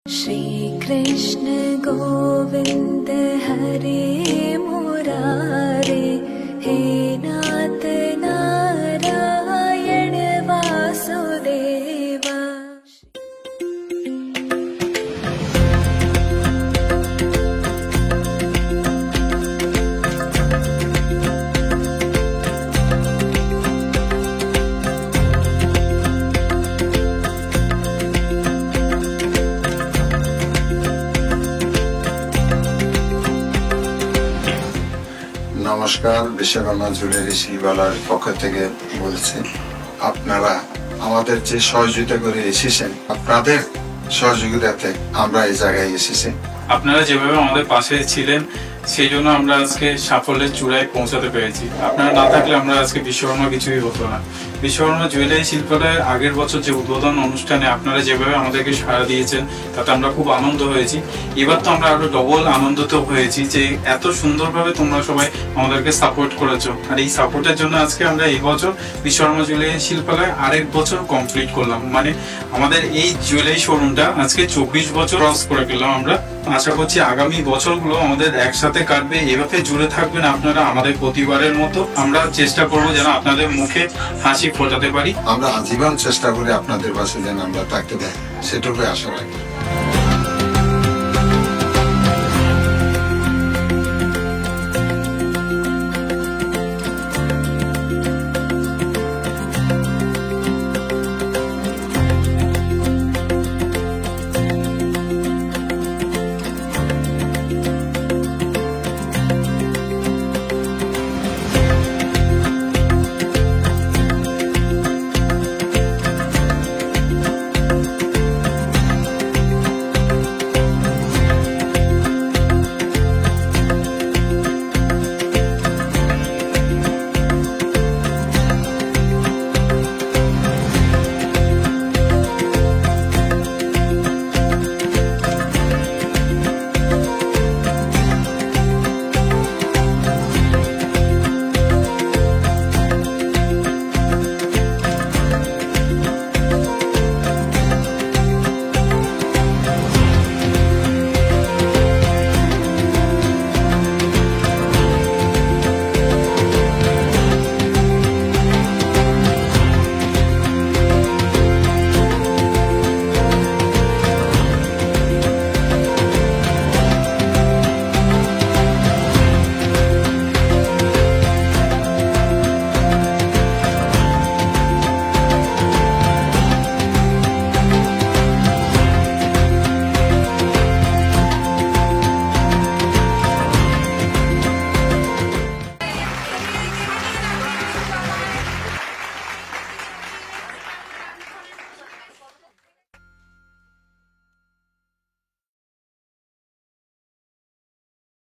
श्री कृष्ण गोविंद हरे मुरारे, हे नाथ नारायण वासुदेवा। নমস্কার, বিশ্বকর্মা জুয়েলারি শিলবালার পক্ষ থেকে বলছি। আপনারা আমাদের যে সহযোগিতা করে এসেছেন, আপনাদের সহযোগিতাতে আমরা এই জায়গায় এসেছি। আপনারা যেভাবে আমাদের পাশে ছিলেন সেই জন্য আমরা আজকে সাফল্যের চূড়ায় পৌঁছাতে পেরেছি। আপনারা না থাকলে আমরা আজকে বিশ্বকর্মা কিছুই হতো না। বিশ্বকর্মা জুয়েলারি শিল্পালয়ের আগের বছর যে উদ্বোধন অনুষ্ঠানে আপনারা যেভাবে আমাদেরকে সাড়া দিয়েছেন তাতে আমরা খুব আনন্দ হয়েছি। এবার তো আমরা আরো ডবল আনন্দিত হয়েছি যে এত সুন্দরভাবে তোমরা সবাই আমাদেরকে সাপোর্ট করেছো। আর এই সাপোর্টের জন্য আজকে আমরা এই বছর বিশ্বকর্মা জুয়েলারি শিল্পালয় আরেক বছর কমপ্লিট করলাম। মানে আমাদের এই জুয়েলারি শোরুমটা আজকে 24 বছর ক্রস করে ফেললাম আমরা। আশা করছি আগামী বছরগুলো আমাদের একসাথে কাটবে। এভাবে জুড়ে থাকবেন আপনারা আমাদের প্রতিবারের মতো। আমরা চেষ্টা করবো যেন আপনাদের মুখে হাসি ফোটাতে পারি। আমরা আজীবন চেষ্টা করি আপনাদের পাশে যেন আমরা থাকতে পারি, সেটুকুই আশা রাখি।